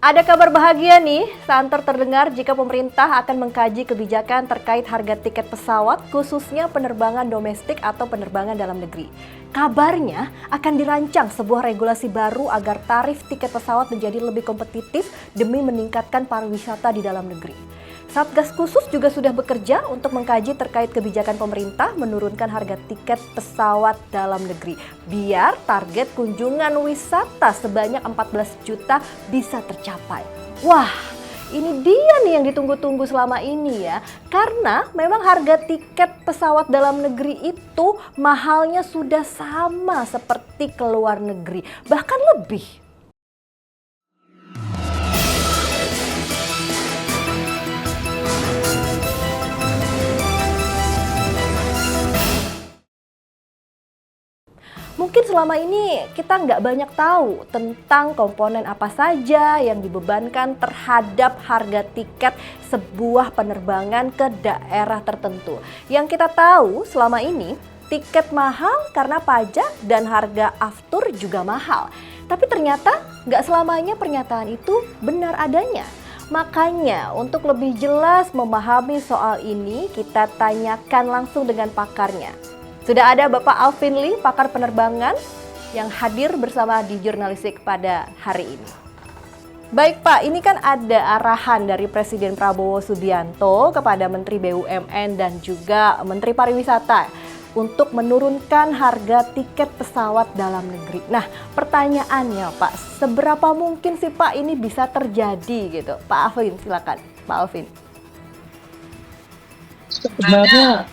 Ada kabar bahagia nih, santer terdengar jika pemerintah akan mengkaji kebijakan terkait harga tiket pesawat khususnya penerbangan domestik atau penerbangan dalam negeri. Kabarnya akan dirancang sebuah regulasi baru agar tarif tiket pesawat menjadi lebih kompetitif demi meningkatkan pariwisata di dalam negeri. Satgas khusus juga sudah bekerja untuk mengkaji terkait kebijakan pemerintah menurunkan harga tiket pesawat dalam negeri biar target kunjungan wisata sebanyak 14 juta bisa tercapai. Wah, ini dia nih yang ditunggu-tunggu selama ini ya. Karena memang harga tiket pesawat dalam negeri itu mahalnya sudah sama seperti ke luar negeri, bahkan lebih. Mungkin selama ini kita nggak banyak tahu tentang komponen apa saja yang dibebankan terhadap harga tiket sebuah penerbangan ke daerah tertentu. Yang kita tahu selama ini tiket mahal karena pajak dan harga aftur juga mahal. Tapi ternyata nggak selamanya pernyataan itu benar adanya. Makanya untuk lebih jelas memahami soal ini kita tanyakan langsung dengan pakarnya. Sudah ada Bapak Alvin Lee, pakar penerbangan yang hadir bersama di Jurnalistik pada hari ini. Baik Pak, ini kan ada arahan dari Presiden Prabowo Subianto kepada Menteri BUMN dan juga Menteri Pariwisata untuk menurunkan harga tiket pesawat dalam negeri. Nah, pertanyaannya Pak, seberapa mungkin sih Pak ini bisa terjadi gitu? Pak Alvin, silakan Pak Alvin. Sebenarnya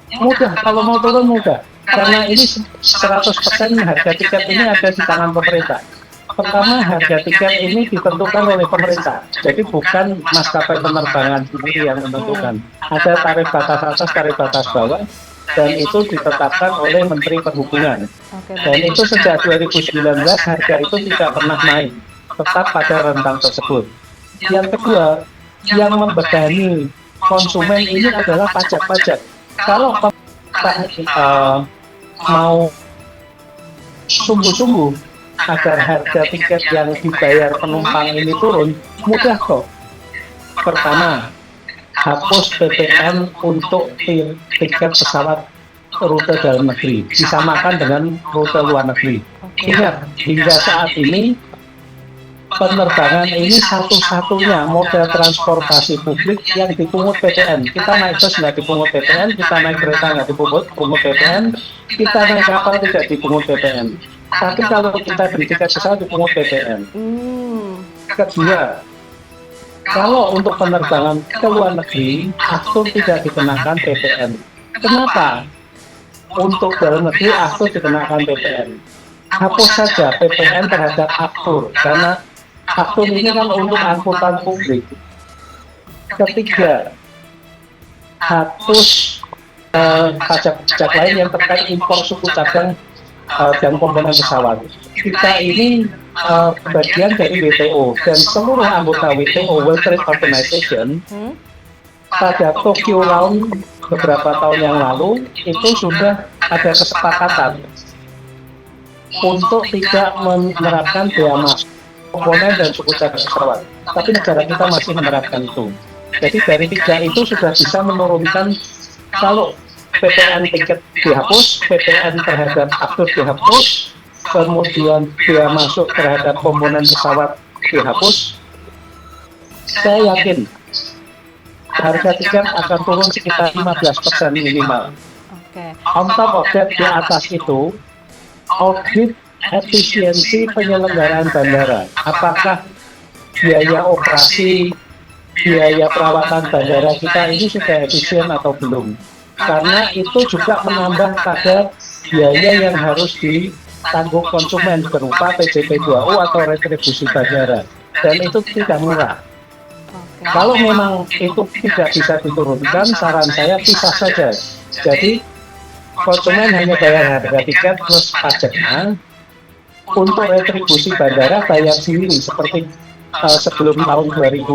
mudah, kalau mau turun mudah, karena ini 100% harga tiket ini ada di tangan pemerintah. Pertama, harga tiket ini ditentukan oleh pemerintah, jadi bukan maskapai penerbangan sendiri yang menentukan. Ada tarif batas atas, tarif batas bawah, dan itu ditetapkan oleh Menteri Perhubungan. Dan itu sejak 2019 harga itu tidak pernah naik, tetap pada rentang tersebut. Yang kedua, yang membebani konsumen ini adalah pajak-pajak. Kalau pemerintah mau sungguh-sungguh agar harga tiket yang dibayar penumpang ini turun, mudah kok. Pertama, hapus PPN untuk tiket pesawat rute dalam negeri, disamakan dengan rute luar negeri. Ingat, hingga saat ini penerbangan ini satu-satunya moda transportasi publik yang dipungut PPN. Kita naik bus nggak dipungut PPN, kita naik kereta nggak dipungut PPN, kita naik kapal tidak dipungut PPN. Tapi kalau kita beli tiket pesawat dipungut PPN. Kedua, kalau untuk penerbangan ke luar negeri, aftur tidak dikenakan PPN. Kenapa? Untuk dalam negeri aftur dikenakan PPN. Hapus saja PPN terhadap aftur, karena aftur ini kan untuk angkutan publik. Ketiga, hapus pajak-pajak lain yang terkait impor suku cadang dan komponen pesawat. Kita ini bagian dari WTO dan seluruh anggota WTO, World Trade Organization, pada Tokyo Round beberapa tahun yang lalu itu sudah ada kesepakatan untuk tidak menerapkan bea masuk komponen dan suku cadang pesawat, tapi negara kita masih menerapkan itu. Jadi dari tiga itu sudah bisa menurunkan, kalau PPN tiket dihapus, PPN terhadap aftur dihapus, kemudian bea masuk terhadap komponen pesawat dihapus, saya yakin harga tiket akan turun sekitar 15% minimal. On top of that, di atas itu, audit efisiensi penyelenggaraan bandara. Apakah biaya operasi, biaya perawatan bandara kita ini sudah efisien atau belum? Karena itu juga menambah pada biaya yang harus ditanggung konsumen berupa PJP2U atau retribusi bandara. Dan itu tidak murah. Kalau memang itu tidak bisa diturunkan, saran saya pisah saja. Jadi konsumen hanya bayar harga tiket plus pajaknya. Untuk retribusi bandara bayar sendiri seperti sebelum tahun 2016.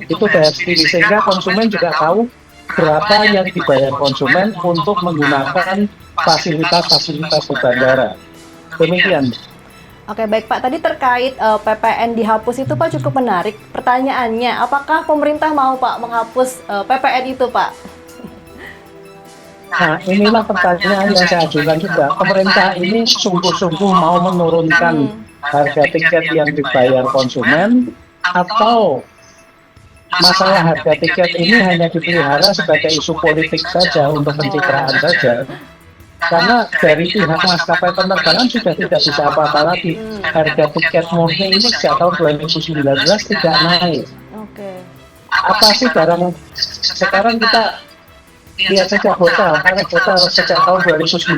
Itu bayar sendiri, sehingga konsumen juga tahu berapa yang dibayar konsumen untuk menggunakan fasilitas-fasilitas di bandara. Demikian. Oke, baik Pak. Tadi terkait PPN dihapus itu Pak cukup menarik. Pertanyaannya, apakah pemerintah mau Pak menghapus PPN itu Pak? Nah, inilah pertanyaan yang saya ajukan juga. Pemerintah ini sungguh-sungguh mau menurunkan harga tiket yang dibayar konsumen, atau masalah harga tiket ini hanya dipelihara sebagai isu politik saja untuk pencitraan saja. Karena dari pihak maskapai penerbangan sudah tidak bisa apa-apa lagi. Harga tiket murni ini sejak tahun 2019 tidak naik. Oke. Apa sih barang sekarang kita lihat saja hotel, karena hotel sejak tahun 2019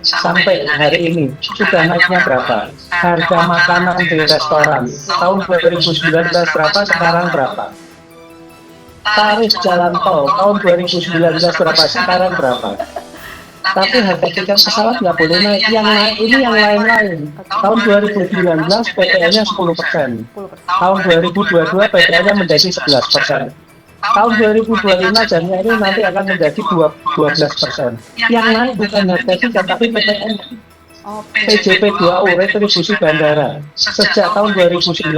sampai hari ini sudah naiknya berapa? Harga makanan di restoran tahun 2019 berapa, sekarang berapa? Tarif jalan tol tahun 2019 berapa, sekarang berapa? Tapi harga tiket pesawat nggak boleh naik. Yang naik ini yang lain-lain. Tahun 2019 PPN-nya 10%. Tahun 2022 PPN-nya menjadi 11%. Tahun 2025 Januari nanti akan menjadi 12%. Yang naik bukan harga tiket tapi PPN. PJP 2U retribusi bandara sejak tahun 2019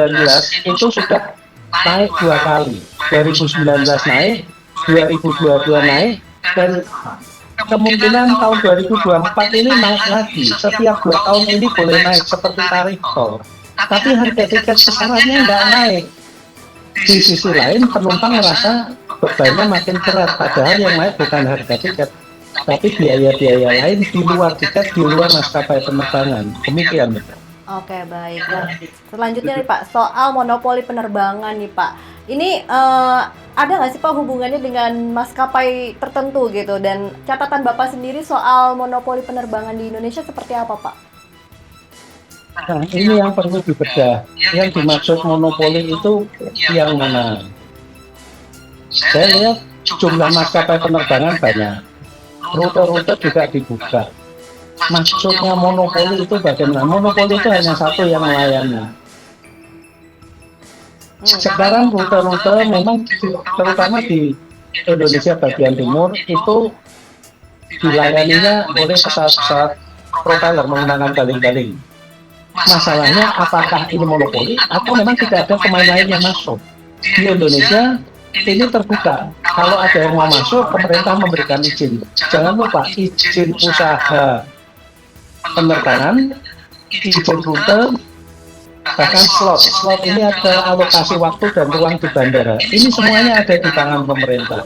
itu sudah naik 2 kali. 2019 naik, 2022 naik, dan kemungkinan tahun 2024 ini naik lagi. Setiap 2 tahun ini boleh naik seperti tarif tol. Tapi harga tiket pesawatnya nggak naik. Di sisi lain penumpang merasa bebannya makin berat. Padahal yang naik bukan harga tiket, tapi biaya-biaya lain di luar tiket, di luar maskapai penerbangan. Demikian. Oke, baik. Nah, selanjutnya nih Pak, soal monopoli penerbangan nih Pak. Ini ada nggak sih Pak hubungannya dengan maskapai tertentu gitu? Dan catatan Bapak sendiri soal monopoli penerbangan di Indonesia seperti apa Pak? Nah, ini yang perlu dibedah. Yang dimaksud monopoli itu yang mana? Saya lihat jumlah maskapai penerbangan banyak. Rute-rute juga dibuka. Maksudnya monopoli itu bagaimana? Monopoli itu hanya satu yang melayani. Sekarang rute-rute memang terutama di Indonesia bagian timur itu dilayaninya oleh pesawat-pesawat propeller menggunakan baling-baling. Masalahnya apakah ini monopoli atau memang tidak ada pemain lain yang masuk? Di Indonesia ini terbuka. Kalau ada yang mau masuk, pemerintah memberikan izin. Jangan lupa izin usaha penerbangan, izin rute, bahkan slot ini ada alokasi waktu dan ruang di bandara. Ini semuanya ada di tangan pemerintah.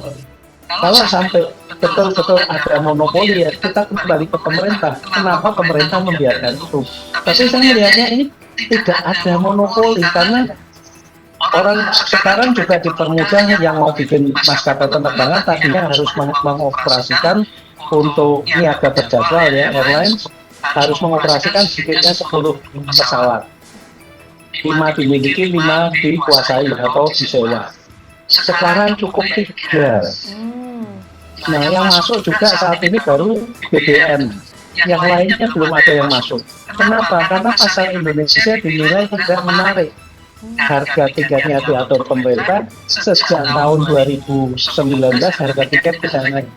Kalau sampai betul-betul ada monopoli, ya kita kembali ke pemerintah. Kenapa pemerintah membiarkan itu? Tapi saya melihatnya ini tidak ada monopoli, karena orang sekarang juga dipermudah. Yang mau bikin maskapai penerbangan tadinya harus mengoperasikan untuk niaga berjadwal ya, airlines harus mengoperasikan sedikitnya 10 pesawat. 5 dimiliki, 5 dikuasai atau disewa. Sekarang cukup 3. Nah, yang masuk juga saat ini baru BBM. Yang lainnya belum ada yang masuk. Kenapa? Karena pasar Indonesia dinilai tidak menarik. Harga tiketnya diatur pemerintah. Sejak tahun 2019 harga tiket tidak naik.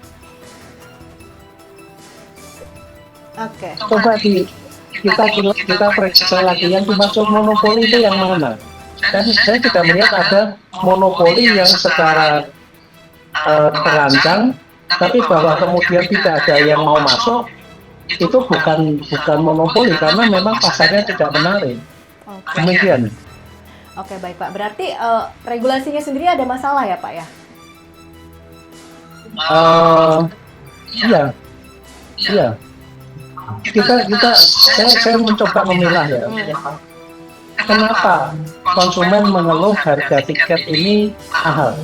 Oke. Coba kita periksa lagi yang dimaksud monopoli itu yang mana. Dan saya tidak melihat ada monopoli yang secara terancang, tapi bahwa kemudian tidak ada yang mau masuk, itu bukan monopoli, karena memang pasarnya tidak menarik. Demikian. Oke, baik Pak. Berarti regulasinya sendiri ada masalah ya Pak ya? Iya. Saya mencoba memilah ya. Kenapa konsumen mengeluh harga tiket ini mahal?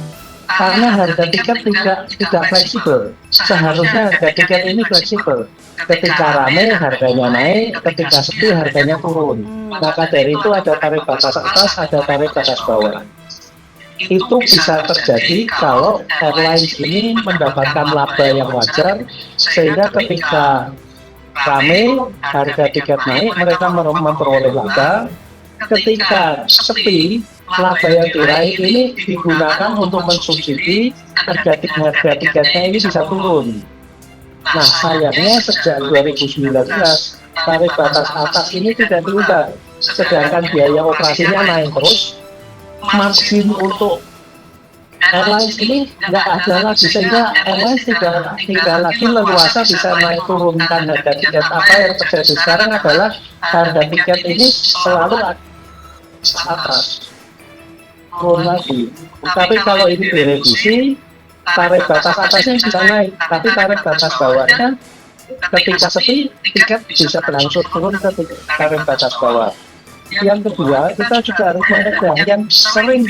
Karena harga tiket tidak fleksibel. Seharusnya harga tiket ini fleksibel. Ketika ramai harganya naik, ketika sepi harganya turun. Maka dari itu ada tarif batas atas, ada tarif batas bawah. Itu bisa terjadi kalau airlines ini mendapatkan laba yang wajar, sehingga ketika ramai harga tiket naik, mereka memperoleh laba. Ketika sepi, laba yang diraih ini digunakan untuk mensubsidi harga tiketnya ini bisa turun. Nah, sayangnya sejak 2019 tarif batas atas ini tidak diubah. sedangkan biaya operasinya naik terus, margin untuk airlines ini nggak ada lagi, sehingga airlines tidak lagi leluasa bisa naik turunkan harga tiket. Apa yang terjadi sekarang adalah harga tiket ini selalu atas turun lagi. Tapi kalau ini direvisi, tarif batas atasnya bisa naik, tapi tarif batas bawahnya ketika sepi tiket bisa berangsur turun ke tarif batas bawah. Yang kedua, kita juga harus mencegah yang sering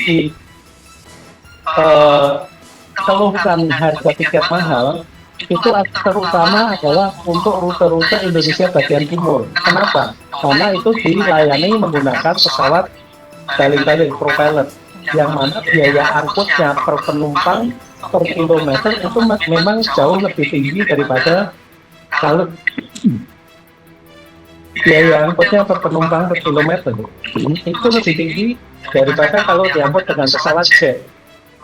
keluhkan harga tiket mahal itu terutama adalah untuk rute-rute Indonesia bagian timur. Kenapa? Karena itu dilayani menggunakan pesawat baling-baling propeller, yang mana biaya angkutnya per penumpang per kilometer itu memang jauh lebih tinggi daripada kalau biaya angkutnya per penumpang per kilometer itu lebih tinggi daripada kalau diangkut dengan pesawat jet.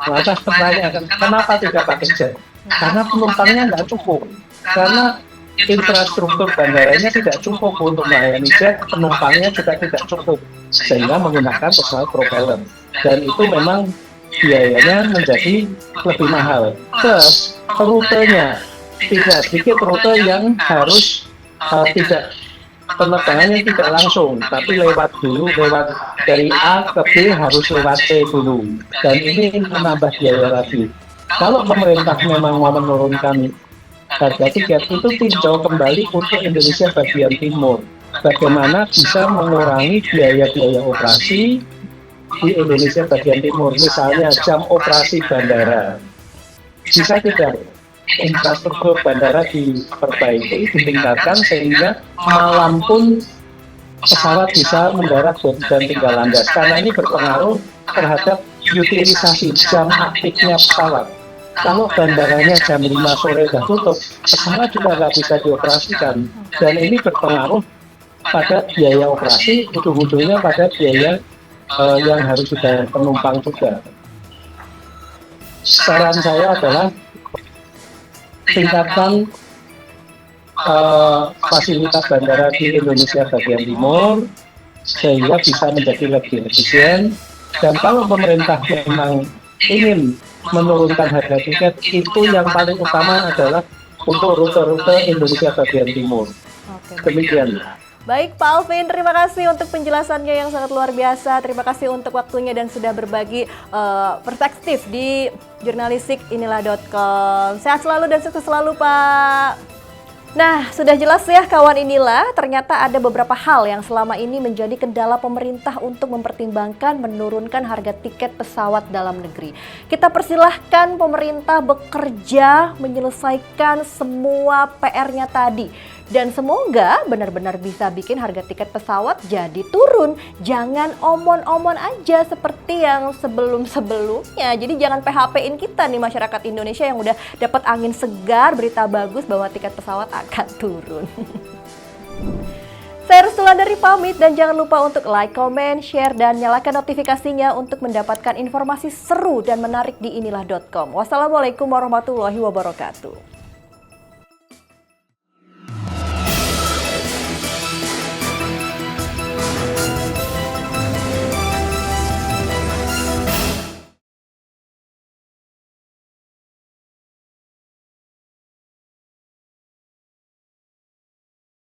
Lantas pertanyaan, kenapa tidak pakai jet? Karena penumpangnya nggak cukup, karena infrastruktur bandaranya tidak cukup untuk melayani jet, penumpangnya juga tidak cukup, sehingga menggunakan pesawat propeller, dan itu memang biayanya menjadi lebih mahal. Plus rutenya, tidak sedikit rute yang harus tidak penerbangannya tidak langsung, tapi lewat dari A ke B harus lewat C dulu, dan ini menambah biaya lagi. Kalau pemerintah memang mau menurunkan harga tiket, itu tinjau kembali untuk Indonesia bagian timur, bagaimana bisa mengurangi biaya-biaya operasi di Indonesia bagian timur. Misalnya jam operasi bandara, bisa tidak infrastruktur bandara diperbaiki, ditingkatkan, sehingga malam pun pesawat bisa mendarat dan tinggal landas, karena ini berpengaruh terhadap utilisasi jam aktifnya pesawat. Kalau bandaranya jam 5 sore sudah tutup, pesawat juga nggak bisa dioperasikan, dan ini berpengaruh pada biaya operasi, ujung-ujungnya pada biaya yang harus dibayar penumpang juga. Saran saya adalah tingkatkan fasilitas bandara di Indonesia bagian timur sehingga bisa menjadi lebih efisien, dan kalau pemerintah memang ingin menurunkan harga tiket, itu yang paling utama adalah untuk rute-rute Indonesia bagian timur. Demikian. Baik Pak Alvin, terima kasih untuk penjelasannya yang sangat luar biasa. Terima kasih untuk waktunya dan sudah berbagi perspektif di jurnalistik inilah.com. Sehat selalu dan sukses selalu Pak. Nah, sudah jelas ya kawan inilah, ternyata ada beberapa hal yang selama ini menjadi kendala pemerintah untuk mempertimbangkan menurunkan harga tiket pesawat dalam negeri. Kita persilahkan pemerintah bekerja menyelesaikan semua PR-nya tadi. Dan semoga benar-benar bisa bikin harga tiket pesawat jadi turun. Jangan omon-omon aja seperti yang sebelum-sebelumnya. Jadi jangan PHP-in kita nih masyarakat Indonesia yang udah dapat angin segar, berita bagus bahwa tiket pesawat akan turun. Saya Restulandari pamit, dan jangan lupa untuk like, comment, share, dan nyalakan notifikasinya untuk mendapatkan informasi seru dan menarik di inilah.com. Wassalamualaikum warahmatullahi wabarakatuh.